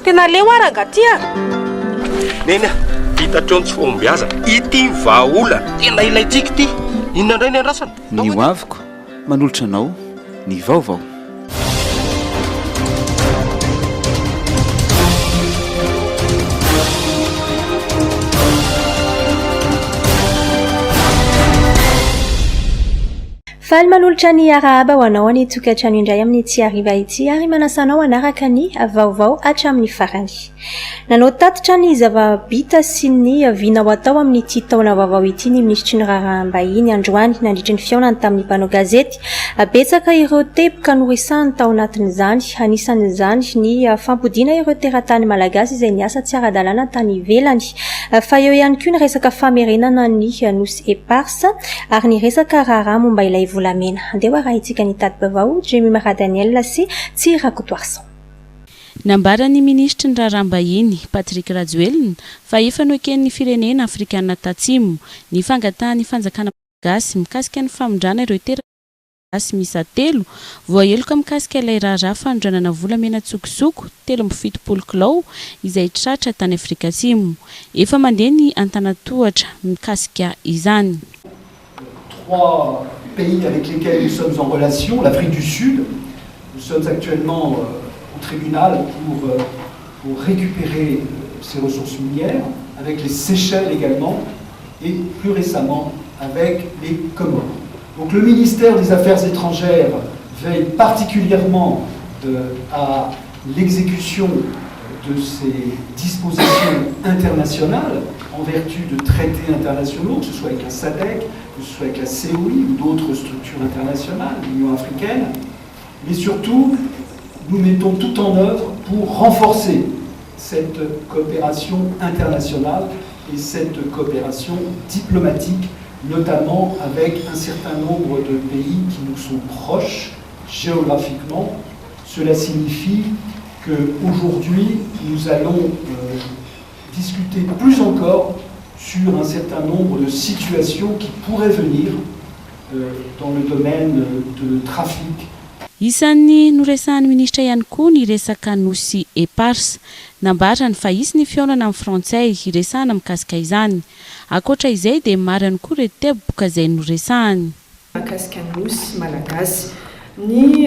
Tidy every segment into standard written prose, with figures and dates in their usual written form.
tena leo arangatia neny hitatreo tsy fombiaza ity vaolana tena ilaitsika ity inona indray ny andrasana ny hoaviko manolotra anao ny vaovao faly manolotra ny arahaba ho anao any tokantrano indray amin'ny tsy ariva ity ary manasanao anaraka ny vaovao hatramin'ny farany. Nanao tatitra ny zava-bita sy ny vinao atao amin'ny ity taona vaovao ity ny minisitry ny raharaham-bahiny androany nandritry ny fiaonany tamin'ny mpanao gazety. Betsaka ireo teboka noresahany tao anatin'izany, anisan'izany ny fampodiana ireo teratany malagasy izay niasa tsy ara-dalàna tany ivelany. Fa eo ihany koa ny resaka famerenana ny nosy eparsa ary ny resaka raharaha momba ilay volamena. Andeha raha itsika ny tadim-baovao Jemy Mara Daniel sy Tsirako Toarson. Nambarany ministry ny raharaham-bahiny Patrick Rajoelina fa efa noeken'ny firenena afrikana tatsimo ny fangatahany fanjakana malagasy mikasika ny famondrana ireo teragasy misa telo voaheloka mikasika ilay raharaha fanondranana volamena tsokosoko 17 kilao izay tratra tany Afrika Atsimo. Efa mandeha ny antanatohatra mikasika izany. 3 pays avec lesquels nous sommes en relation, l'Afrique du Sud, nous sommes actuellement au tribunal pour récupérer ces ressources minières, avec les Seychelles également, et plus récemment avec les Comores. Donc le ministère des Affaires étrangères veille particulièrement à l'exécution de ces dispositions internationales en vertu de traités internationaux, que ce soit avec la SADC, que ce soit avec la COI ou d'autres structures internationales, l'Union africaine, mais surtout, nous mettons tout en œuvre pour renforcer cette coopération internationale et cette coopération diplomatique, notamment avec un certain nombre de pays qui nous sont proches géographiquement. Cela signifie qu'aujourd'hui, nous allons discuter plus encore sur un certain nombre de situations qui pourraient venir dans le domaine de trafic. Isan'ny noresahan'ny ministra ihany koa ny resaka nosy eparsa nambarany fa isy ny fiaonana amin'ny frantsay iresahana mikasika izany. Akoatra izay dia marany koa ireo teboka izay noresahany. Mikasika nosy malagasy ny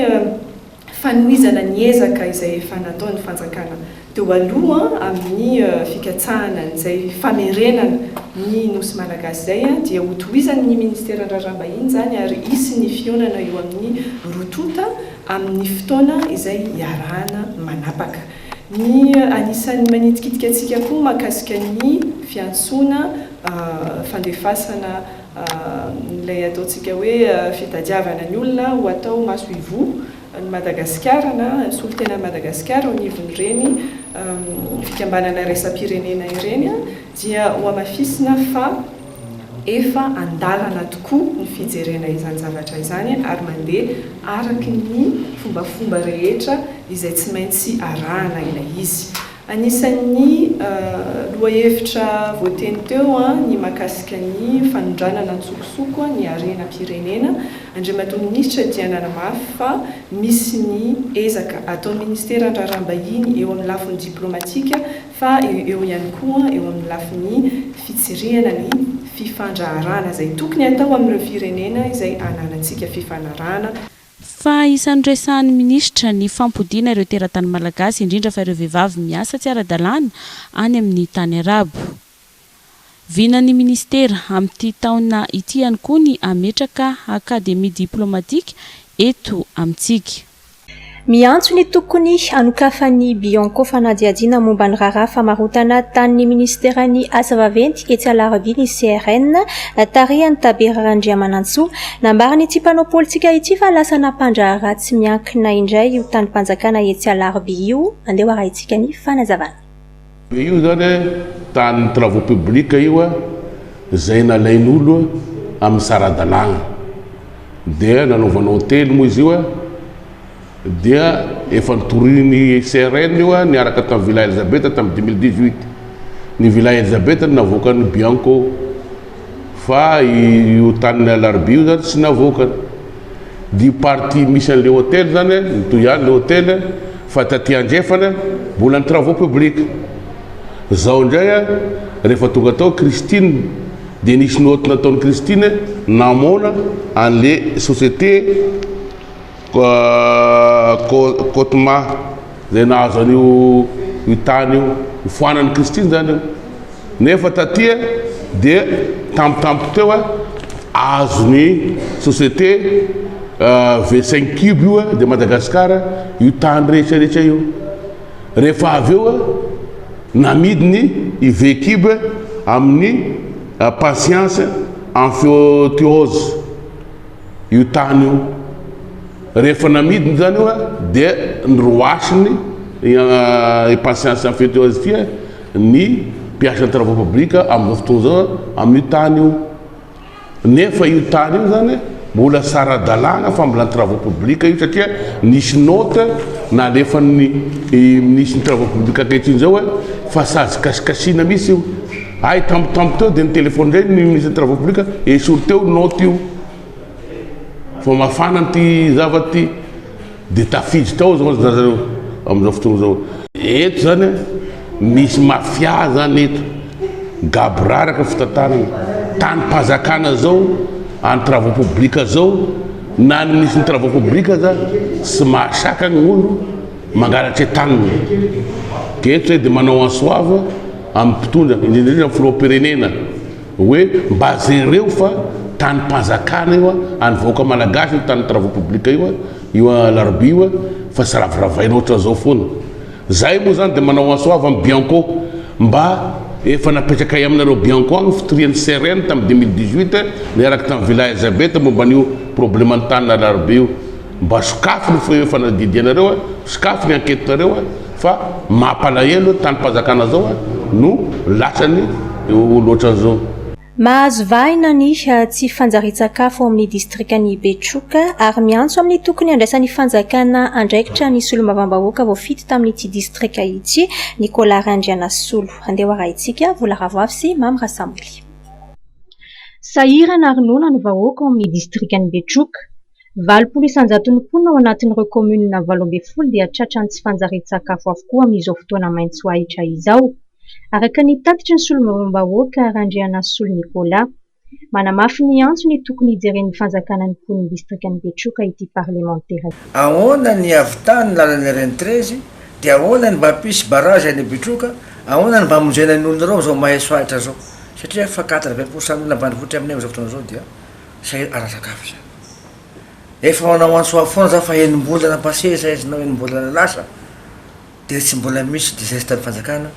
fanohizana ny ezaka izay efa nataony fanjakana teo aloha amin'ny fikatsahana izay famerenana ny nosy malagasy izay dia hotohizan'ny ministera raharaham-bahiny zany ary isy ny fiaonana eo amin'ny rotota amin'ny fotoana izay iarahana manapaka. Ny anisan'ny manitikitika antsika koa mahakasika ny fiantsoana fandefasana ilay ataontsika hoe fitadiavana ny olona ho atao maso ivo ny Madagasikara na solitena Madagasikara ao nivony reny fikambanana raisam-pirenena ireny dia ho amafisina fa efa andalana tokoa ny fijerena izany zavatra izany ary mandeha araky ny fombafomba rehetra izay tsy maintsy arahana ilay izy. Anisan'ny lohahevitra voateny teo ny mahakasika ny fanondranana tsokosoko ny harena-pirenena. Andriamatoa ministra dia nanamafy fa misy ny ezaka ataon'ny ministera ny raharaham-bahiny eo amin'ny lafiny diplomatika fa eo ihany koa eo amin'ny lafiny fitsirihana ny fifandraharana izay tokony atao amin'ireo firenena izay ananantsika fifanarahana. Fa isan'ny resahan'ny ministra ny fampodiana ireo teratany malagasy indrindra fa ireo vehivavy miasa tsy ara-dalàna any amin'ny tany arabo. Vinan'ny ministera amin'ity taona ity ihany koa ny ametraka akademia diplomatika eto amintsika. Miantso ny tokony anokafan'ny Bianco fanadihadiana momba ny raharaha famarotana tanin'ny ministeran'ny asa vaventy etsy Alarobia ny CRN tarihany Tabera Randriamanantsoa nambarany ity mpanao politika ity fa lasa nampandraharaha tsy miankina indray io tany mpanjakana etsy Alarobia io. Andeha arahintsika ny fanazavana. Io zany tany travaux publics io izay nalain'olo amin'ny sara-dalàna dia nanaovana hôtely moa izy io dia efa nitoriny CRN io niaraka tamin'ny Villa Elisabeth tamin'ny 2018. Ny Villa Elisabeth navoakany Bianco fa io tany Alarobia io zany tsy navoakany. Di parti misy an'le hôtely zany nitoy ihany le hôtely fa taty andrefana mbola ny travaux publics zao indray a rehefa tonga tao Christine dia nisy note nataony Christine namona an'le société Cotma zay nahazo an'io tany io foanany Christine zany io nefa tatya dia tampotampo teo a azony société V5 Cube io de Madagascar io tany rehetrarehetra io rehefa avy eo a namidiny i V Cube amin'ny patience amphithéose io tany io rehefa namidiny zany io a dia nyroasiny i patience amphithéose tia ny mpiasa ny travaux publics amin'ny fotoana zao amin'ny tany io nefa io tany io zany mbola sara-dalàna fa mbola ny travaux publics io satria nisy note nalefany nisy ny travaux publics ankehitriny zao a fa sady kasikasina misy io ay tampotampo teo dia ny telefone ndray ny ministre ny travaux publics esory teo note io fa mafana ty zava ty dia tafidy tao zao zareo amin'izao fotoana zao eto zany misy mafia zany eto gabraraka fitantanana tany mpazakana zao any travaux publics zao na ny ministre ny travaux publics za sy mahasaka ny olo mangalatra taniny ke eto zay dia manao ansoava amin'ny mpitondra indrindrindrindra amin'ny filoham-pirenena hoe mba zereo fa tany mpanjakana io a any vahoaka malagasy io tany travaux publics io a io a larbi io a fa sy ravoravaina ohatra zao foana zay moa zany dia manao ansoava amin'ny Bianco mba efa napetraka aminareo Bianco agny fitorian'ny CRN tamin'ny 2018 niaraka tamin'ny Villa Elisabeth momba an'io problème ny tany na larbi io mba sokafony fo efa nadidianareo a sokafo ny enquêtenareo a fa mampalahelo tany mpanjakana zao a no lasany loatra zao mahazo vahina ny tsy fanjari-tsakafo amin'ny distrikany Betroka ary miantso amin'ny tokony andraisan'ny fanjakana andraikitra nisy olo mavambahoaka voafity tamin'ity distrika ity Nicolas Randrianasolo andeha arahintsika vola ravoavy sy Mamy Rasamboly sahirana ary nona ny vahoaka amin'ny distrikany Betroka 20 isanjaton'ny mponina ao anatin'ireo commune 80 dia tratra ny tsy fanjari-tsakafo avokoa amin'izao fotoana maitso ahitra izao araka ny tatitra ny solomavambahoaka Randrianasolo Nicolas manamafy ny antso ny tokony hijeren'ny fanjakana ny mponina distrikany Betroka ity parlementaire ahoana ny avitany lalany RN13 dia ahoana ny mba pisy barrage any Betroka ahoana ny mba monjena ny olonareo zao mahay soahitra zao satria fa 80% olona ambanivohitra aminay am'izao fotoana zao dia say ara-sakafo zany efa manao ansoa foana za fa enim-bolana passé zaizinao enim-bolana lasa dia tsy mbola misy digeste ny fanjakana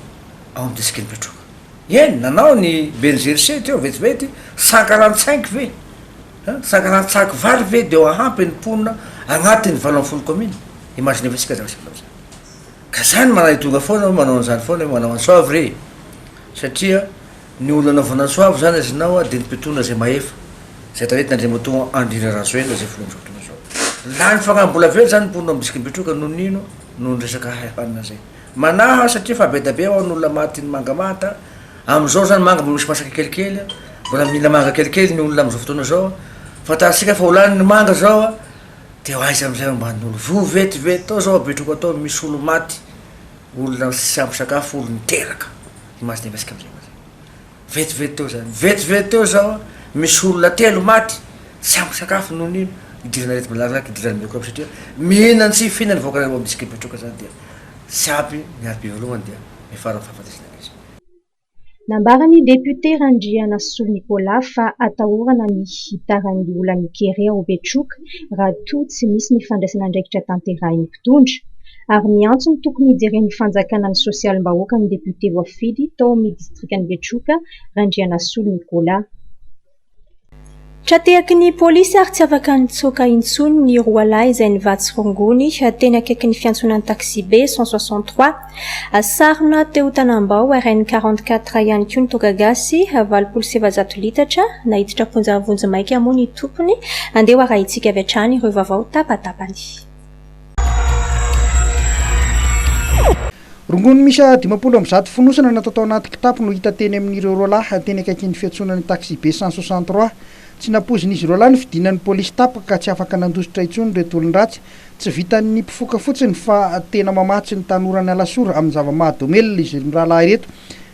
ao amin'ny distrikany Betroka eny nanao ny BNGRC teo vetivety 145 ve 145 vary ve dia eo ahampy ny mponina agnatin'ny 70 commune imagine fa sika zavasika zany ka zany manaitonga foana manao an'izany foana manao ansoavy re satria ny olona anaovana ansoavy zany azinao dia ny mpitona zay mahefa zay tao etina andriamatoa andrira razoena zay volomizao fotoana zao lany fagnambola vely zany mponina amin'ny distrikany Betroka no nino no resaka hanina zay manaha satria fa betabe ao n'olona maty ny manga mata am'izao zany manga mbola misy masaka kelikely mbola mila manga kelikely ny olona am'izao fotoana zao fa tasika fa olany ny manga zao dia aiza am'izay amban'olo vo vetivety tao zao Betroka atao misy olo maty olona sy ampy sakafo olo niteraka imagine vasika am'izay vetivety teo zany vetivety teo zao misy olona telo maty sy ampy sakafo noho nino idirana rety malalaky idirana meko aby satria mihinany tsy fihinany voakareo amin'ny distrikany Betroka zany dia sy ampy miarby voalohany dia mifara mifahafatesina izy nambarany député Randrianasolo Nicolas fa atahorana ny hitaran'ny olona mikery ao Betroka raha toa tsy misy ny fandraisana andraikitra tanterahin'ny mpitondra ary miantso ny tokony hijeren'ny fanjakana ny sosialim-bahoaka ny député voafidy tao amin'ny distrikany Betroka Randrianasolo Nicolas tratehaky ny polisy ary tsy afaka nitsoaka intsony ny roa lahy izay nivatsy rongony teny akaiky ny fiantsonan'ny taxi B 163 sarona teo Tanambao RN 44 ihany koa ny togagasy 27 litatra nahiditra ponjavonjy maika moa ny tompony andeha arahintsika avy hatrany ireo vavao tapatapany rongony misy 50 fonosana natao tao anaty kitapo no hita teny amin'ireo roa lahy teny akaiky ny fiantsonan'ny taxi B 163 tsy napozin'izy ireo lahy ny fidinan'ny polisy tapaka ka tsy afaka nandositra intsony reto olon-dratsy tsy vitan'ny mpifoka fotsiny fa tena mamatsy ny tanorany alasora amin'ny zava-mahadomelona izy rahalahy reto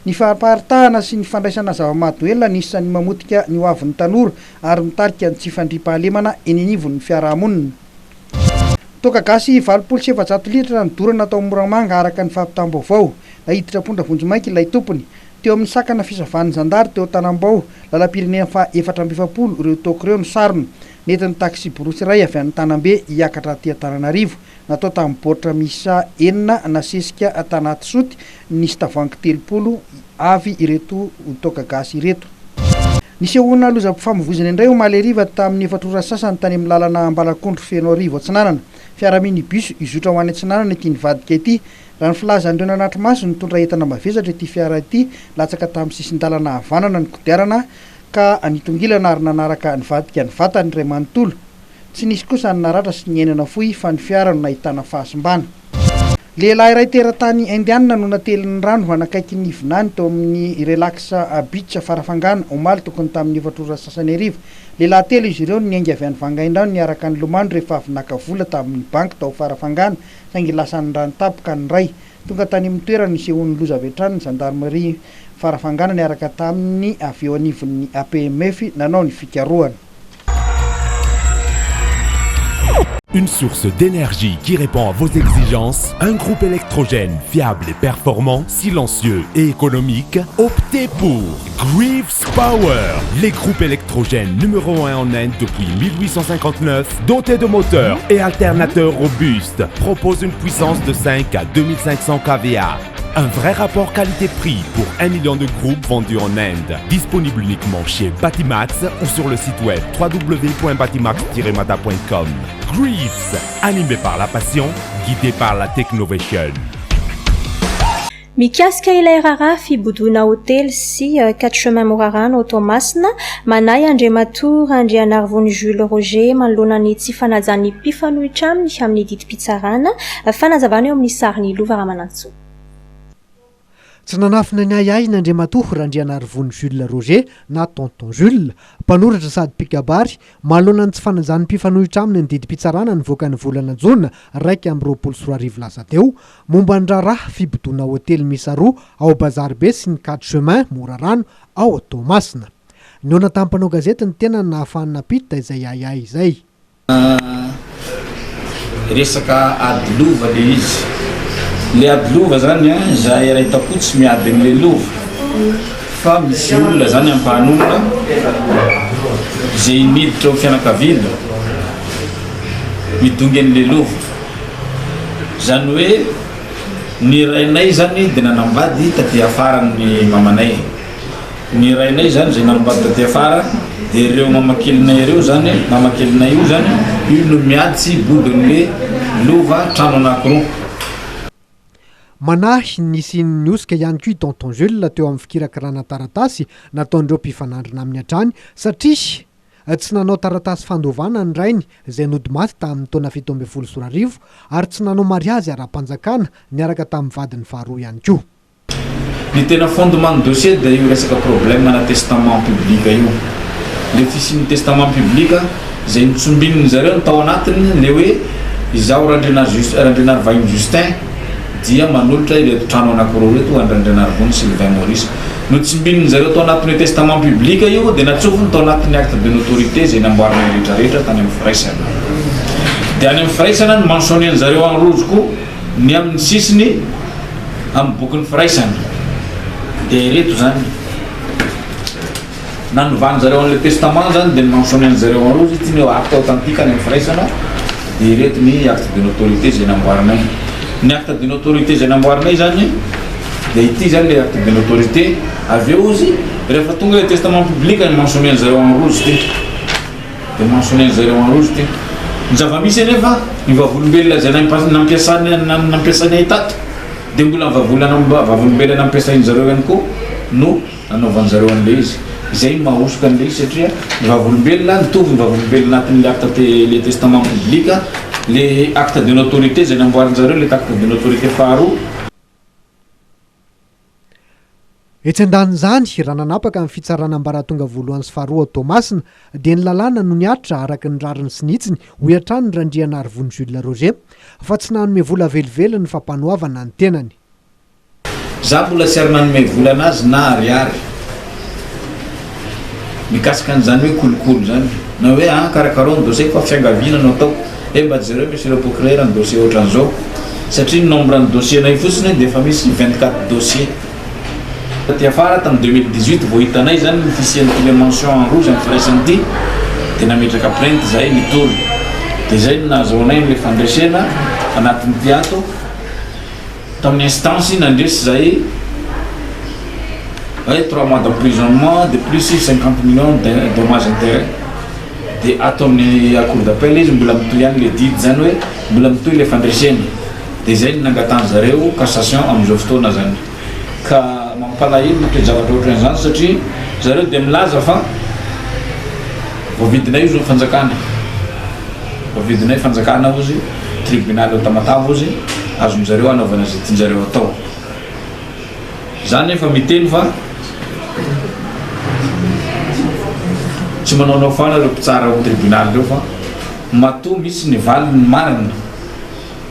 ny fahaparitahana sy ny fandraisana zava-mahadomelona nisan'ny mamotika ny hoavin'ny tanora ary mitarika ny tsy fandriam-pahalemana eny anivon'ny fiarahamonina. Toka gasy 700 litra ny dorana atao Moramanga araka ny fampitam-baovao nahiditra ampondra vonjomaika ilay tompony teo amin'ny sakana fisavan'ny zandary teo Tanambao lalam-pirenena fa 470 ireo toko ireo no sarony nentin'ny taxi borosy iray avy any Tanambe hiakatra aty Antananarivo natao tamin'ny baoritra misa 9 nasesika tanaty soty nisy tavoahangy 30 avy ireto toka gasy ireto. Nisehoana lozam-pifamoivoizana indray ho maleriva tamin'ny efatrora sasany tany amin'ny lalana Ambalakondro feno arivo Atsinanana fiara minibus izotra ho any Atsinanana ity nivadika ity raha ny filazan'ireo nanatrimaso nitondra entana mavesatra ity fiara ity latsaka tamin'ny sisin-dalana havanana ny kodiarana ka nitongilana ary nanaraka nivadika ny vatany iray manontolo tsy nisy kosa ny naratra sy ny enana fohy fa ny fiara no nahitana fahasimbana. Lehilahy iray teratany Indiana no natelin'ny rano anakaiky ny vinany teo amin'ny relaksa beach farafangana omaly tokony tamin'ny efatrora sasany arivo. Lehilahy telo izy ireo niainga avy any Vangaindrano niaraka ny lomano rehefa avy naka vola tamin'ny banky tao farafangana saingy lasan'ny rano tapaka ny ray tonga tany amin'ny toerana nisehoan'ny loza avy hatrany ny gendarmerie farafangana niaraka tamin'ny avy eo anivon'ny APMF nanao ny fikarohana. Une source d'énergie qui répond à vos exigences, un groupe électrogène fiable et performant, silencieux et économique, optez pour Greaves Power, les groupes électrogènes numéro 1 en Inde depuis 1859, dotés de moteurs et alternateurs robustes, proposent une puissance de 5 à 2500 kVA. Un vrai rapport qualité-prix pour 1 million de groupes vendus en Inde. Disponible uniquement chez Batimax ou sur le site web www.batimax-mata.com. Greaves, animé par la passion, guidé par la technovation. Mikasika ilay raharaha fibodona hôtely sy 4 chemin Morarano Auto Masina manahy Andriamatoa Andrianarivony Jules Roger manoloana ny tsy fanajany mpifanohitra aminy amin'ny didim-pitsarana fanazavana eo amin'ny sariny Lova Ramanantsoa. Tsy nanafina ny ayay n'Andriamatoa Randrianarivony Jules Roger na tonton Jules mpanoratra sady pikabary manoloana ny tsy fanajany mpifanohitra aminy ny didim-pitsarana nivoaka ny volana Jona 2024 lasa teo momba ny raharaha fibodona hôtely miisa 2 ao Bazary be sy ny 4 chemin Morarano ao Tomasina. Niona tampanao gazety ny tena nahafahana napita izay ayay izay. Resaka adilova le izy. Le adilova zany zahay ray tapo tsy miady le lova fa misy olona zany ampahan'olona zay miditra ao fianakaviana midongy an'le lova zany hoe ny rainay zany dia nanambady taty afara ny mamanay, ny rainay zany zay nanambady taty afara dia ireo mamakelinay ireo zany mamakelinay io zany io no miady sy bodon'le lova trano anankiroa. Manahy nisy niosika ihany koa tonton Jules teo amin'ny fikirakirana taratasy nataondreo mpifanandrina amin'ny hatrany satria tsy nanao taratasy fandovana ny rainy izay nodimaty tamin'ny taona 17 ary tsy nanao mariazy ara-panjakana niaraka tamin'ny vadiny faharoa ihany koa. Ny tena fondement de dossier dia io resaka problème na testament public io. Le fisin'ny testament public izay nitsombininy zareo ny tao anatiny le hoe izaho Randrianary Vahiny Justin dia manolotra ireto trano anankiroa reto Andrianarivony Sylvain Maurice. Notsimbininy zareo tao anatin'ny testament public io dia natsofony tao anatin'ny acte de notoriété izay namboarina rehetrarehetra tany amin'ny firaisana. Dia any amin'ny firaisana no mentionné zareo en rouge koa ny amin'ny sisiny amin'ny bokin'ny firaisana. Dia ireto zany nanovany zareo an'le testament zany dia mentionné zareo en rouge ity ny acte authentique any amin'ny firaisana dia ireto ny acte de notoriété izay namboarina. Ny acte de notoriété izay namboarinay zany dia ity zany le acte de notoriété avy eo izy rehefa tonga le testament public ny mentionné zareo en rouge ty dia mentionné zareo en rouge ty ny zava-misy anefa ny vavolombelona zay nampiasanay tato dia mbola vavolombelona nampiasainy zareo ihany koa no nanaovan'ny zareo an'le izy izay mahosoka an'le izy satria ny vavolombelona nitovy ny vavolombelona anatin'le acte le testament public les actes de notoriété zay namboarin zareo le acte de notoriété faharoa. etsy andan'izany raha nanapaka amin'ny fitsarana ambaratonga voalohany sy faharoa Tomasina dia ny lalàna no niatra araka ny rariny sy nitsiny ho hatrany ny randriana Arvony Jules Roger fa tsy nanome vola velively ny fampanoavana ny tenany. Za mbola tsy ary nanome vola anazy na ariary mikasika an'izany hoe kolokolo zany na hoe karakara ny dossier fa fiangaviana no atao mba jereo monsieur le procureur ny dossier ohatran'izao satria ny nombre ny dossier nay fotsiny dia efa misy 24 dossier. Ty afara tamin'ny 2018 vao hitanay zany ny officiel le mention en rouge amin'ny firaisany ity dia nametraka plainte zahay nitory dia zay nahazoanay le fandresena anatin'ny piato tamin'ny instance nandresy zahay 3 mois d'emprisonnement de plus 50 millions de dommages intérêts dia ato amin'ny cour d'appel izy mbola mitoy ihany le didy zany hoe mbola mitoy le fandresena dia zay nangatany zareo cassation amin'izao fotoana zany ka mampalahelo ny zavatra ohatran'izany satria zareo dia milaza fa voavidinay izy fanjakana voavidinay fanjakana ozy tribunal Tamatave ozy azon'zareo anaovana zay tianjareo atao zany efa miteny fa tsy manaonao fana reo mpitsara ao tribunal reo fa matoa misy ny valiny marina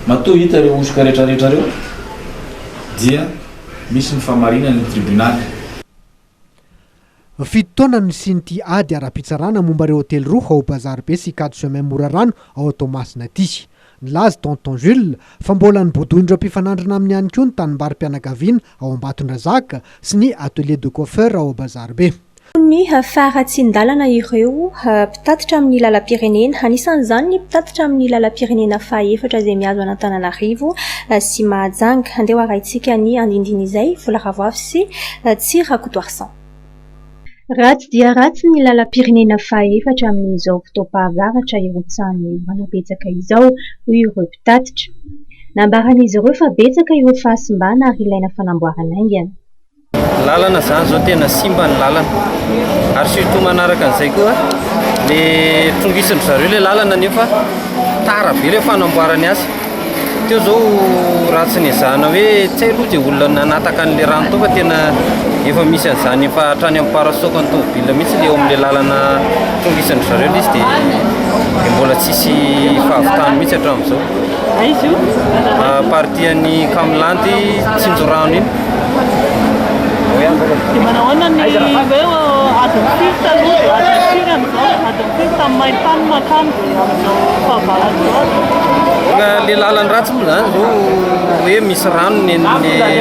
matoa hita reo osoka rehetrarehetra reo dia misy ny famarina ny tribunal. Fito taona ny sin'ity ady ara-pitsarana momba ireo hôtely roa ao Bazarbe sy Kado Chemin Morarano ao Tomasina ity. Nilaza Tonton Jules fa mbola nibodoindreo mpifanandrina amin'ny ihany koa ny tanimbary-pianakaviana ao Ambatondrazaka sy ny atelier de coiffeur ao Bazarbe. Ny faratsin-dalana ireo mpitatitra amin'ny lalam-pirenena anisan'izany ny mpitatitra amin'ny lalam-pirenena fahaefatra izay mihazo an'Antananarivo sy Mahajanga. Andeha arahintsika ny andindiny izay Volaravoafy sy Tsirakotoarsan. Ratsy dia ratsy ny lalam-pirenena fahaefatra amin'izao fotoam-pahavaratra irontsan'ny manabetsaka izao hoy ireo mpitatitra. Nambaran'izy ireo fa betsaka ireo fahasimbana ary ilaina fanamboarana aingana. Lalana zany zao tena simba ny lalana ary surtout manaraka an'izay koa le tongisiny zareo le lalana nefa tara be le fanamboarany azy teo zao ratsy ny zana hoe tsy hay aloha dia olona nanataka an'le rano tao fa tena efa misy an'izany efa hatrany amin'ny parasoko ny tomobile mihitsy le eo amin'le lalana tongisiny zareo izy dia mbola tsisy fahavitany mihitsy hatramin'izao. Aizy io partian'ny Kamilanty Tsinjorano iny. Di mana-mana ni beo adong sista lu adong siran adong sista mai tan makan fa balan le lalany ratsy moa zany zao hoe misy rano ny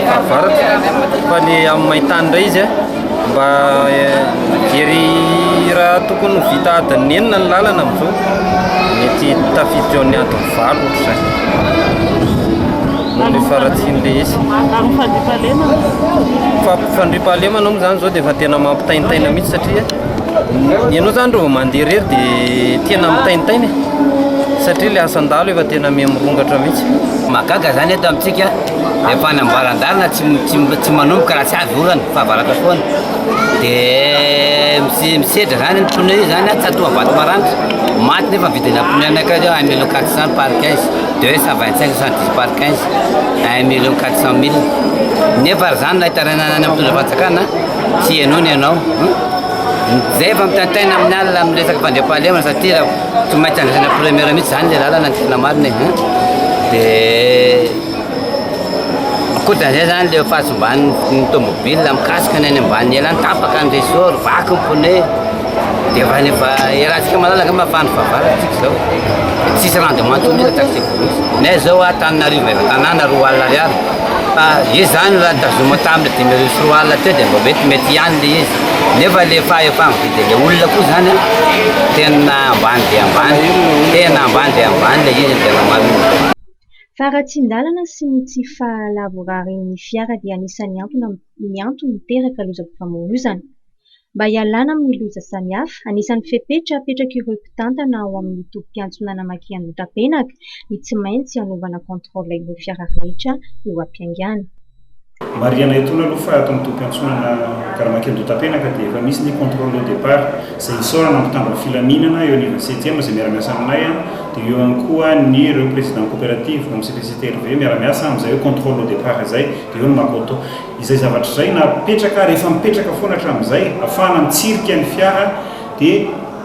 fahavaratra fa ny amin'ny maintany indray izy mba very raha tokony vita adiny enina ny lalana amin'izao mety tafiditra eo amin'ny adiny 7 ohatry zay le faratsin'le izy fandriam-pahalemana moa zany zao dia efa tena mampitaintaina mihitsy satria ianao zany reo mandeha rery dia tena mitaintaina satria le asan-dalo efa tena mihamorongatra mihitsy. Magaga zany eto amintsika rehefa hanamboaran-dalana tsy manomboka raha tsy azo orana fahavaratra foana dia misedra zany ny pneu io zany tsy atoa vato maranitra maty nefa vidina pneu anakireo 1 400 par 15 225 110 par 15 1 400 000 nefa ary zany nahitaranana any amin'ny tondrafanjakana tsy ianao ny ianao zay efa mitantaina amin'ny alina amin'ny resaka fandriam-pahalemana satria tsy maintsy andrasana première mihitsy zany le lalana ny tena marina dia akoatran'izay zany le fahasomban'ny tomobile mikasika ny any ambany ela ny tapaka ny ressort vaky ny pneu dia efa nefa iarahantsika malalaka mafany fahavaratsika zao tsisy rendement tomika taxi police nay zao Antananarivo efa tanàna 2 alina ariary fa izy zany raha tazoma tamin'ny 2000 alina teo dia mba mety ihany le izy nefa le efa mividy le olona koa zany tena ambany dia ambany tena ambany dia ambany le izy tena marina. Faratsin-dalana sy ny tsy fahalavorarin'ny fiara dia anisan'ny antony miteraka lozam-pifamoivoizana. Mba hialana amin'ny loza samihafa, anisan'ny fepetra apetraka ireo mpitantana ao amin'ny tobim-piantsonana Makian-Dotapenaka ny tsy maintsy hanaovana contrôle ireo fiara rehetra eo am-piangana. Mariana etona aloha fa ato amin'ny tobim-piantsonana Makian-Dotapenaka dia efa misy ny contrôle au départ izay isaorana amin'ny mpitandro filaminana eo anivon'ny 7e izay miara-miasa aminay dia dia eo ihany koa ny ireo président coopérative na misiplicité rve miaramiasa amin'izay hoe contrôle au départ izay dia eo no makoto izay zavatra izay napetraka rehefa mipetraka foana hatramin'izay ahafahana mitsirika ny fiara dia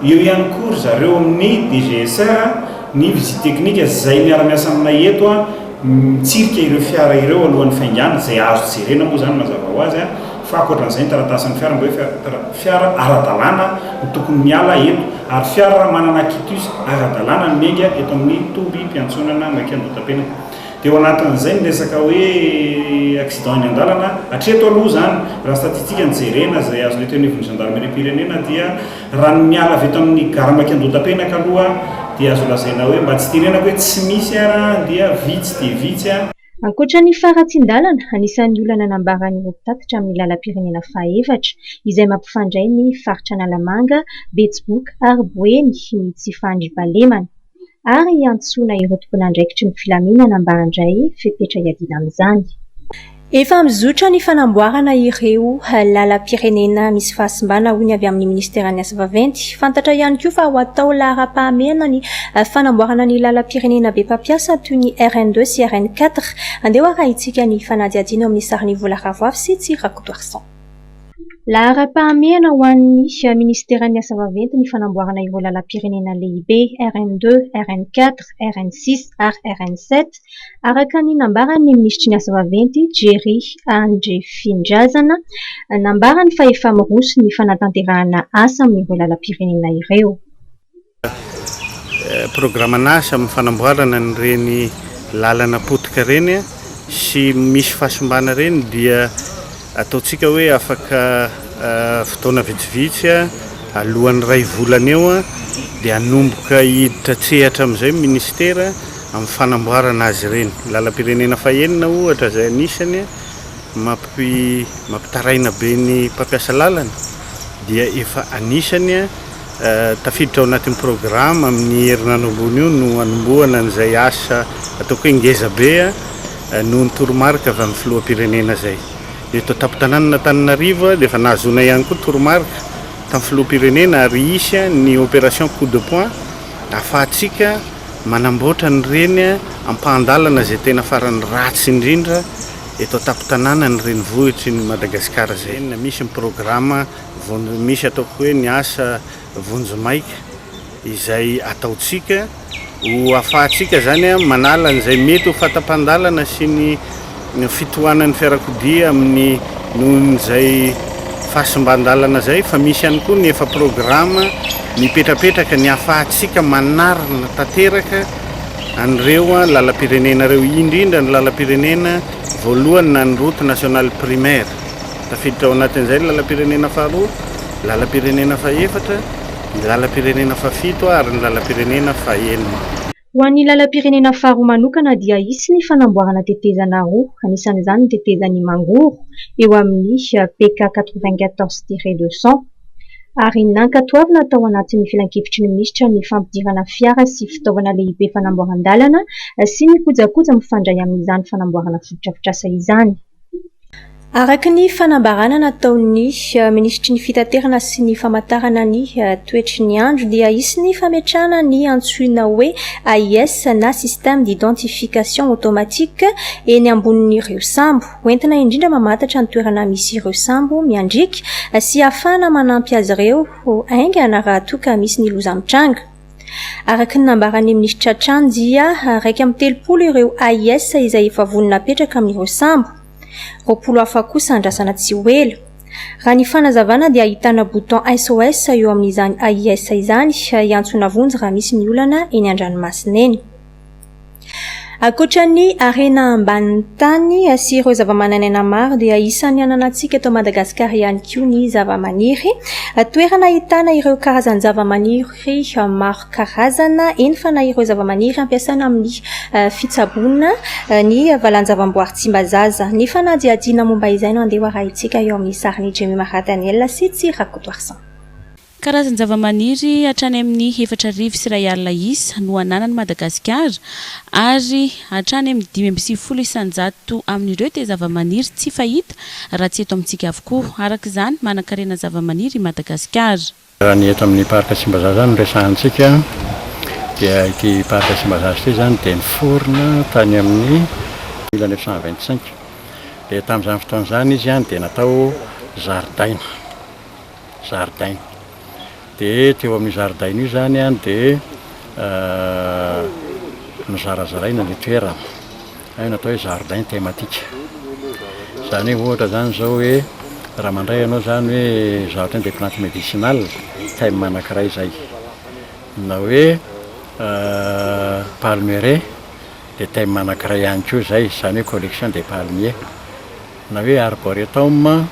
eo ihany koa ry zareo amin'ny DGSR ny visite technique izay miaramiasa aminay eto a mitsirika ireo fiara ireo alohan'ny faingana izay azo jerena moa zany mazava ho azy a fa akoatran'izay ny taratasan'ny fiara mba hoe fiara ara-dalàna no tokony miala eto ary fiara manana quitus ara-dalàna ny miainga eto amin'ny toby mpiantsonana Maikandro-Tapenaka dia eo anatin'izay ny resaka hoe accident eny an-dalana hatreto aloha zany raha statistika ny jerena izay azonay teo anivon'ny gendarmerie-pirenena dia raha ny miala avy eto amin'ny gare Maikandro-Tapenaka aloha dia azo lazaina hoe mba tsy tirenako hoe tsy misy ara dia vitsy dia vitsy a. Ankoatra ny faratsin-dalana, anisan'ny olana nambaran'ireo mpitatitra amin'ny lalam-pirenena faha-efatra izay mampifandray ny faritra Analamanga, Betsiboka ary Boeny ny Tsifandry-Balemana ary iantsoana ireo tompon'andraikitry ny filaminana mba handray fepetra iadina amin'izany. Efa mizotra ny fanamboarana ireo lalam-pirenena misy fahasimbana hoy ny avy amin'ny Ministeran'ny Asa Vaventy. Fantatra ihany koa fa ho atao lahara-pahamehana ny fanamboarana ny lalam-pirenena be mpampiasa toy ny RN2 sy RN4. Andeha araha itsika ny fanadihadiana amin'ny sarin'ny Vola Ravoafy sy Tsirakotoarsan. Lahara-pahamehana ho an'ny Ministeran'ny Asa Vaventy ny fanamboarana ireo lalam-pirenena lehibe RN2, RN4, RN6 ary RN7 araka ny nambaran'ny Ministry ny Asa Vaventy Jerry Andrefindrazana nambarany fa efa miroso ny fanatanterahana asa amin'ireo lalam-pirenena ireo. Programan'asa amin'ny fanamboarana n'ireny lalana potika reny sy misy fahasimbana reny dia ataontsika hoe afaka fotoana vitsivitsy alohan'ny ray volana eo dia hanomboka hiditra tsehatra amin'izay ministera amin'ny fanamboarana azy ireny. Lalam-pirenena fahaenina ohatra izay anisany mampitaraina be ny mpampiasa lalana dia efa anisany tafiditra ao anatin'ny programma amin'ny herinandro ambony io no hanombohana an'izay asa ataoko hoe ngeza be noho ny toromarika avy amin'ny filoham-pirenena izay. Eto Tapotanana Antananarivo dia efa nahazona ihany koa toromarika tamin'ny filoham-pirenena ary isy ny opération coup de poing ahafahantsika manamboatra ny reny ampahandalana izay tena farany ratsy indrindra eto Tapotanana ny renivohitry ny Madagasikara izay. Misy ny programma misy ataoko hoe ny asa vonjomaika izay ataontsika ho ahafahantsika zany manala an'izay mety ho fahatampandalana sy ny fitohanan'ny fiarakodia amin'ny nohon'izay fahasimban-dalana zay fa misy ihany koa ny efa programma mipetrapetraka ny ahafahantsika manarina tanteraka an'ireo lalam-pirenena reo indrindra ny lalam-pirenena voalohany na ny route nationale primaire tafiditra ao anatin'izay lalam-pirenena faharoa, lalam-pirenena fahaefatra, lalam-pirenena fahafito ary ny lalam-pirenena fahaenina. Ho an'ny lalam-pirenena faharoa manokana dia isy ny fanamboarana tetezana roa, anisan'izany ny tetezan'ny Mangoro eo amin'ny PK 94-200 ary nankatoavina tao anatin'ny filan-kevitry ny minisitra ny fampidirana fiara sy fitaovana lehibe fanamboaran-dalana sy ny kojakoja mifandray amin'izany fanamboarana fototra-pitrasa izany. Araka ny fanambarana nataon'ny ministry ny fitaterana sy ny famantarana ny toetry ny andro dia isy ny fametrahana ny antsoina hoe AIS na système d'identification automatique eny ambonin'ireo sambo hoentina indrindra mamantatra ny toerana misy ireo sambo miandrika sy ahafahana manampy azy ireo aingana raha toa ka misy ny loza mitranga. Araka ny nambaran'ny ministra Trano dia 130 ireo AIS izay efa vonona apetraka amin'ireo sambo. 20 hafa kosa andrasana tsy ho ela. Raha ny fanazavana dia ahitana bouton SOS eo amin'izany AIS izany iantsona vonjy raha misy ny olana eny an-dranomasina eny. Ankoatra ny arena ambanin'ny tany sy ireo zava-manan'aina maro dia isan'ny ananantsika eto Madagasikara ihany koa ny zava-maniry. Toerana ahitana ireo karazany zava-maniry maro karazana eny fa na ireo zava-maniry ampiasaina amin'ny fitsaboana ny valan-javamboary Tsimbazaza. Ny fanadihadiana momba izay no andeha araha itsika eo amin'ny sarin'ny Jemmy Marataniel sy Tsirakotoarsan. Karazany zava-maniry hatrany amin'ny 4,000 sy 1 alina isa no ananan'ny Madagasikara ary hatrany amin'ny 5,700 amin'ireo dia zava-maniry tsy fahita raha tsy eto amintsika avokoa. Araka izany manan-karena zava-maniry Madagasikara. Raha ny eto amin'ny parka Tsimbazaza no resahantsika dia ity parka Tsimbazaza ity zany dia niforona tany amin'ny 1925. Dia tamin'izany fotoan'izany izy any dia natao zaridaina. Dia teo amin'ny zaridaina io zany any dia nizarazaraina ny toerana. Natao hoe zaridaina thématique. Zany hoe ohatra zany zao hoe raha mandray ianao zany hoe jardin des plantes médicinales thème anankiray zay. Na hoe palmeraie dia thème anankiray ihany koa zay, zany hoe collection des palmiers. Na hoe arboretum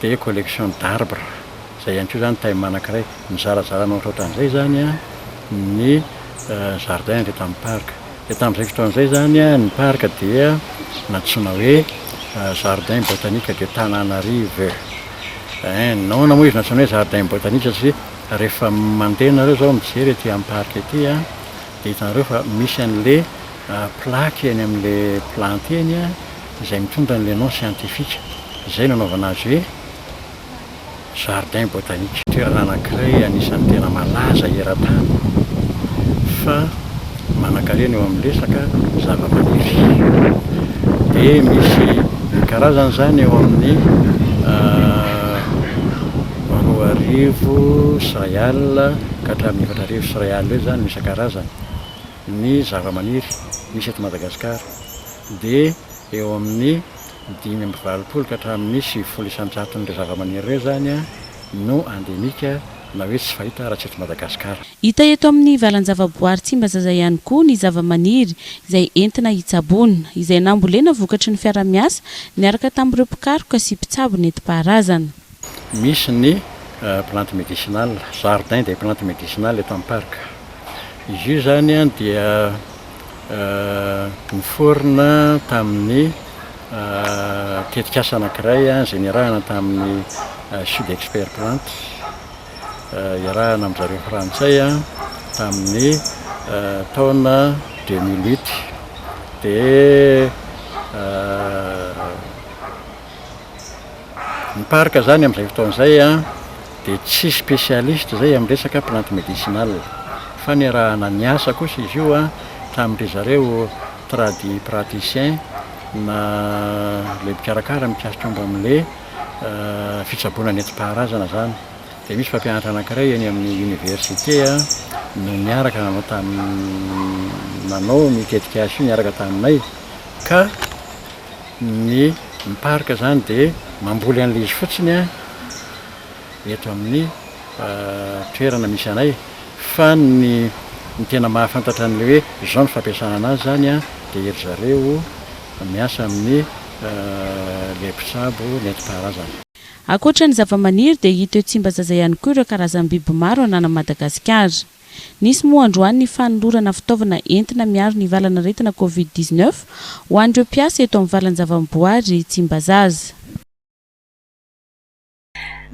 dia collection d'arbres, zay ihany koa zany thème anankiray. Mizarazarana ohatrohatran'izay zany ny jardin rehetra amin'ny parc. Dia tamin'izay fotoan'izay zany ny parc dia natsoina hoe jardin botanique de Tananarive. Nahoana moa izy natsoina hoe jardin botanique satria rehefa mandeha nareo zao mijery ety amin'ny parc ety dia hitanareo fa misy an'le plaque eny amin'le plante eny izay mitondra an'le nom scientifique. Izay nanaovana azy hoe jardin botanique. Toerana anankiray anisan'ny tena malaza eran-tany fa manan-karena eo amin'ny resaka zava-maniry. Dia misy karazany zany eo amin'ny 2,000 syrial ka hatramin'ny 4,000 syrial eo zany misy karazany ny zava-maniry misy eto Madagasikara. Dia eo amin'ny 5,20 ka hatramin'ny 700 ireo zava-maniry ireo zany no endémique na hoe tsy fahita raha tsy eto Madagasikara. Hita eto amin'ny valan-javaboary Tsimbazaza ihany koa ny zava-maniry izay entina hitsabonina, izay nambolena vokatry ny fiara-miasa niaraka tamin'ireo mpikaroka sy mpitsabo nentim-paharazana. Misy ny plante médicinale, jardin des plantes médicinales eto amin'ny parc. Izy io zany dia niforona tamin'ny tetikasa anankiray izay niarahana tamin'ny Sud Expert Plante, iarahana amin'ny zareo frantsay tamin'ny taona 2008. Dia ny parc zany amin'izay fotoan'izay dia tsy spécialiste zay amin'ny resaka plante médicinale fa niarahana niasa kosa izy io tamin'ilay zareo praticien na le mpikarakara mikasika omba amin'le fitsaboana nentim-paharazana zany. Dia misy mpampianatra anankiray eny amin'ny université no niaraka nanao mitetika azy io niaraka taminay ka ny parc zany dia mamboly an'ilay izy fotsiny eto amin'ny toerana misy anay, fa ny tena mahafantatra an'le hoe zao ny fampiasana anazy zany dia ery zareo miasa amin'ny le mpitsabo nentim-paharazana. Ankoatra ny zava-maniry dia hita eo Tsimbazaza ihany koa ireo karazam-biby maro anana Madagasikara. Nisy moa androany ny fanolorana fitaovana entina miaro ny valanaretina Covid-19 ho an'ireo mpiasa eto amin'ny valan-javaboary Tsimbazaza.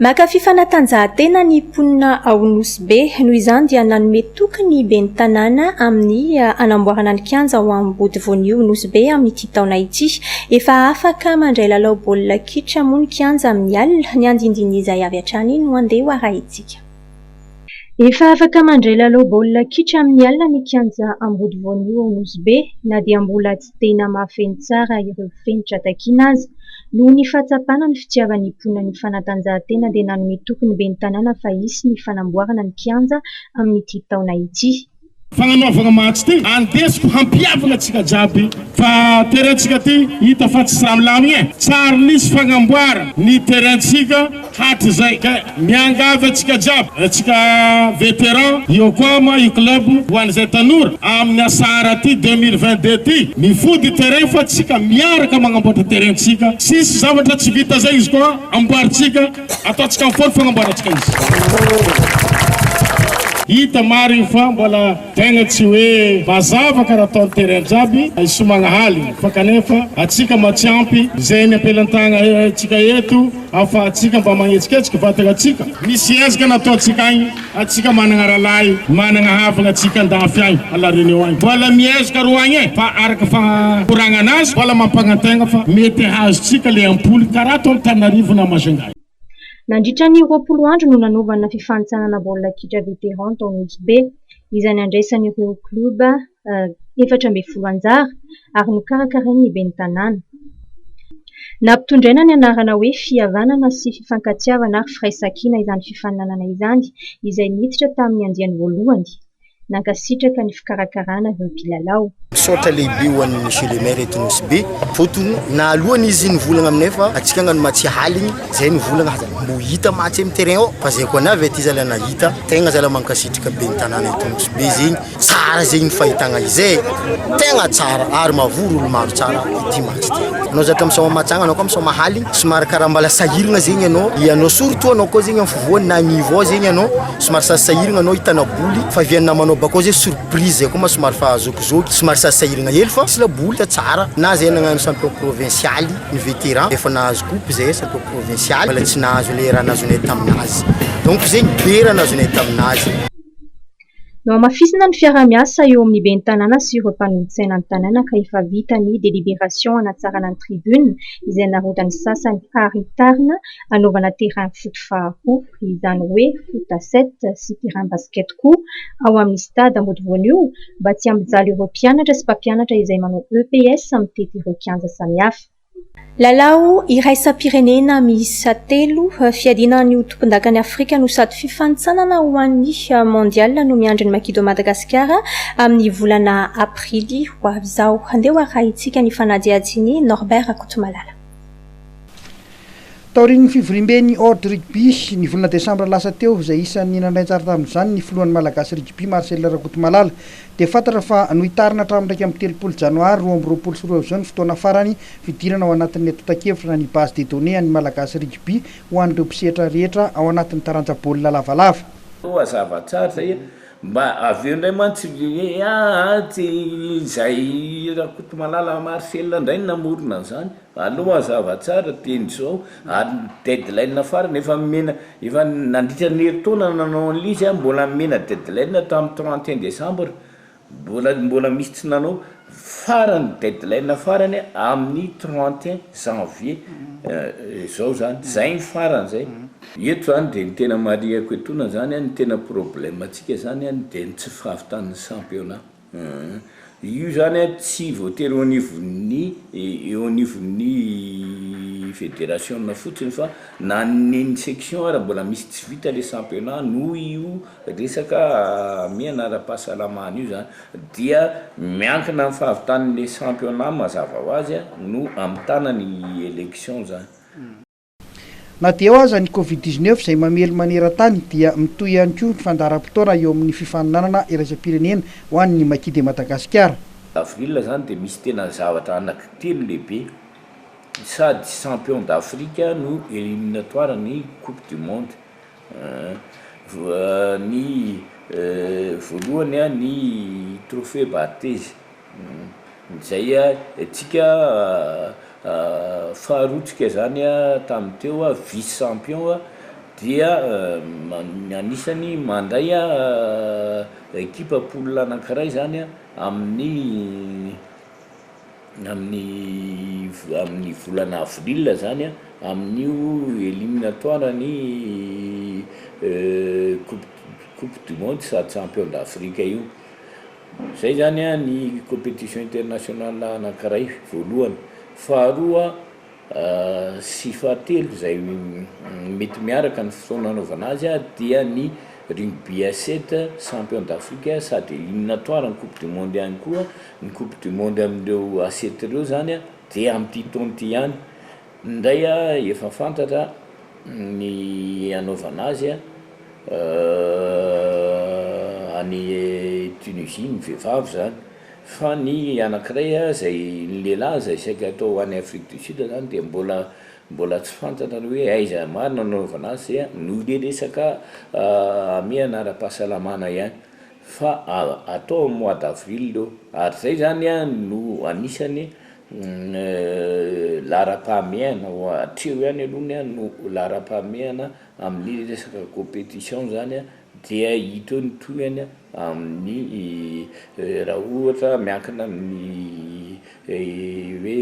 Makafy fanatanjahantena ny mponina ao Nosy-be, noho izany dia nanome tokony ben'ny tanàna amin'ny anamboarana ny kianja ao Ambody Voanio Nosy-be amin'ity taona ity. Efa afaka mandray lalao baolina kitra moa ny kianja amin'ny alina, ny andindin'izay avy hatrany no andeha ho arahintsika. Efa afaka mandray lalao baolina kitra amin'ny alina ny kianja Ambody Voanio Nosy-be, na dia mbola tsy tena mahafeno tsara ireo fenitra takiana azy. Noho ny fahatsapana ny fitiavan'ny mponina ny fanatanjahantena dia nanome tokony ben'ny tanàna fa hisy ny fanamboarana ny kianja amin'ity taona ity. Fagnanaovana match ty andesiko hampiavana antsika jiaby fa terraintsika ty hita fa tsy samilamigna tsara nisy fagnamboara ny terraintsika haty zay ka miangavy antsika jiaby antsika vétéran io koa io club ho an'izay tanora amin'ny asara ty 2022 ty mifody terrain fa tsika miaraka magnamboatra terraintsika sisy zavatra tsy vita zay izy koa amboaritsika ataotsika mifoly fagnamboarantsika izy. Hita mary fa mbola tegna tsy hoe mazava karaha ataon'ny terrain jiaby isomagna haly fa kanefa atsika matsiampy zay ny ampelantagna atsika eto afa atsika mba magnetsiketsika vatagna atsika misy ezaka nataotsika agny atsika managna ralahy managna havagna atsika andafy agny alareneo agny mbola miezaka ro agny fa araka fa koragna anazy mbola mampangantegna fa mety hazotsika le ampoly karaha ataon'ny Tananarivo na Majunga. Nandritra ny 20 andro no nanaovana fifanitsanana baolina kitra veteran tao Nosy-be. izany andraisan'ireo kloba 4 anjara ary nokarakarainy ny ben'ny tanàna. Nampitondraina ny anarana hoe fihavanana sy fifankatiavana ary firaisankina izany fifaninanana izany izay niditra tamin'ny andiany voalohany nankasitraka ny fikarakarana ireo mpilalao. Misaotra lehibe ho an'ny monsieur le maire eto Nosy Be fotony na alohany izy nivolagna aminay fa atsika ngano matsy haligny zay nivolagna mbo hita matsy amin'ny terrain ao fa zay koa navy aty zala nahita tegna zala mankasitraka be ny tanàna eto Nosy Be zegny tsara zegny ny fahitagna izay tegna tsara ary mavory olo maro tsara ity matsy ty anao zatra misoma matsagna anao koa misoma haligny somary karaha mbala sahiragna zegny anao surtout anao koa zegny amin'ny fivoany na nivo ao zegny anao somary sahiragna anao hitana boly fa vianna manao bakao zay surprise koa somary fa zokizoky somary sahiragna hely fa sy la boly tsara na zay nagnano champion provincial ny vétéran efa nahazo coupe zay champion provincial mbola tsy nahazo le raha nazonay taminazy donc zegny be raha nazonay taminazy. No amafisina ny fiaramiasa eo amin'ny ben'ny tanàna sy ireo mpanolontsaina ny tanàna ka efa vita ny délibération anatsarana ny tribune izay narodany sasany ary tarina anaovana terrain foot faharoa izany hoe foot 7 sy terrain basket koa ao amin'ny stade Ambodivoanio mba tsy hampijaly ireo mpianatra sy mpampianatra izay manao EPS mitety ireo kianja samihafa. Lalao iraisam-pirenena miisa 3 fiadinan'ny tompon-dakany Afrika no sady fifanitsanana ho an'ny mondial no miandry ny Makido Madagasikara amin'ny volana aprily ho avy izao. Handeha arahitsika ny fanadihadiny Norbert Akotomalala. Taorian'ny fivoriam-ben'ny ordre rugby ny volana desambra lasa teo izay isan'ny nandray tsara tamin'izany ny filohan'ny malagasy rugby Marcel Rakotomalala dia fantatra fa noitarina hatramin'ny 30 janoary 2024 izao ny fotoana farany fidirana ao anatin'ny atotan-kevitra ny base de données an'ny malagasy rugby ho an'ireo mpisetra rehetra ao anatin'ny taranja baolina lavalava. Mazava tsara zay mba aveo ndray mantsy ty zay Rakotomalala Marcel ndray namorona zany aloha mazava tsara teny zao ary deadline farany efa nandritra ny herintaona nanao an'izy mbola mena deadline tamin'ny 31 décembre mbola misy tsy nanao farany deadline farany amin'ny 31 janvier zao zany zay ny farany zay. Eto zany dia ny tena mariako etona zany ny tena problème atsika zany dia ny tsy fahavitan'ny championnat. Io zany tsy voatery eo anivon'ny fédération fotsiny fa na ny section raha mbola misy tsy vita le championnat no io resaka mianara-pahasalamana io zany dia miankina amin'ny fahavitan'le championnat mazava ho azy no amin'ny tanany élection zany. Na dia eo aza ny Covid-19 izay mamely maneran-tany dia mitohy ihany koa ny fandaharam-potoana eo amin'ny fifaninanana iraisam-pirenena ho an'ny Makido Madagasikara. Avril zany dia misy tena zavatra anankitelo lehibe sady champion d'Afrique no éliminatoire ny coupe du monde ny voalohany ny trophée Barthez zay atsika faharotsika zany tamin'ny teo vice champion dia anisany mandray ekipa poule anankiray zany amin'ny volana avril zany amin'io éliminatoire ny coupe du monde sady champion d'Afrique io zay zany ny compétition internationale anankiray voalohany. Faharoa sy fahatelo zay mety miaraka ny fotoana anaovana azy dia ny rugby à 7 champion d'Afrique sady éliminatoire ny coupe du monde ihany koa ny coupe du monde amin'ireo à 7 ireo zany dia amin'ity taona ity ihany ndray efa fantatra ny anaovana azy any Tunisie ny vehivavy zany fa ny anankiray zay ny lehilahy zay saika atao any Afrique du Sud zany dia mbola tsy fantatra ny hoe aiza marina anaovana azy zay no resaka mianara-pahasalamana ihany fa atao amin'ny mois d'avril eo ary zay zany no anisany lara-pahamehana atreo ihany aloha no lara-pahamehana amin'ny resaka compétition zany dia hita eo ny tohany amin'ny raha ohatra miankina amin'ny hoe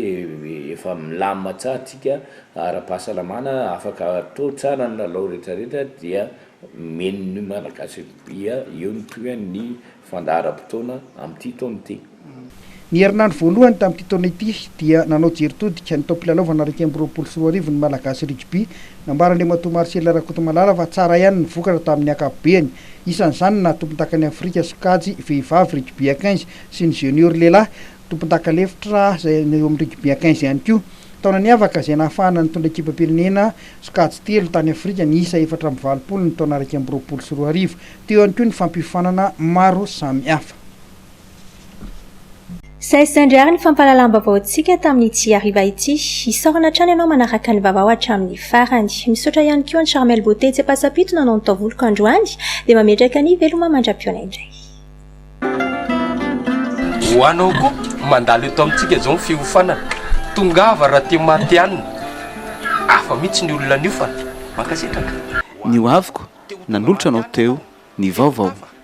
efa milamina tsara tsika ara-pahasalamana afaka atao tsara ny lalao rehetrarehetra dia menony malagasy ia eo ny toany fandaharam-potoana amin'ity taona ity. Ny herinandro voalohany tamin'ity taona ity dia nanao jeritodika ny taom-pilalaovana raika amby roapolo sy roa arivo ny malagasy rugby nambaran'le matoa Marcel Rakotomalala fa tsara ihany ny vokatra tamin'ny ankapobeny isan'izany na tompontakany Afrika sokajy vehivavy rugby 15 sy ny junior lehilahy tompon-taka lefitra izay eo amin'ny rugby 15 ihany koa. Taona niavaka izay nahafahana nitondra ekipa pirenena sokajy telo tany Afrika ny isa 420 ny taona raika amby roapolo sy roa arivo. Teo ihany koa ny fampifanana maro samihafa. Saisandriary ny fampalalam-baovaontsika tamin'ity hariva ity isaorana hatrany ianao manaraka ny vaovao hatramin'ny farany. Misaotra ihany koa ny Charmel Beauté tsy pasapito nanao ny taovoloko androany dia mametraka ny veloma mandra-piona indray. Ho anao koa mandalo eto amintsika izao ny fiofanana tongava raha tia maty anina afa mihitsy ny olona niofana mankasitraka ny ho aviko nanolotra anao teo ny vaovao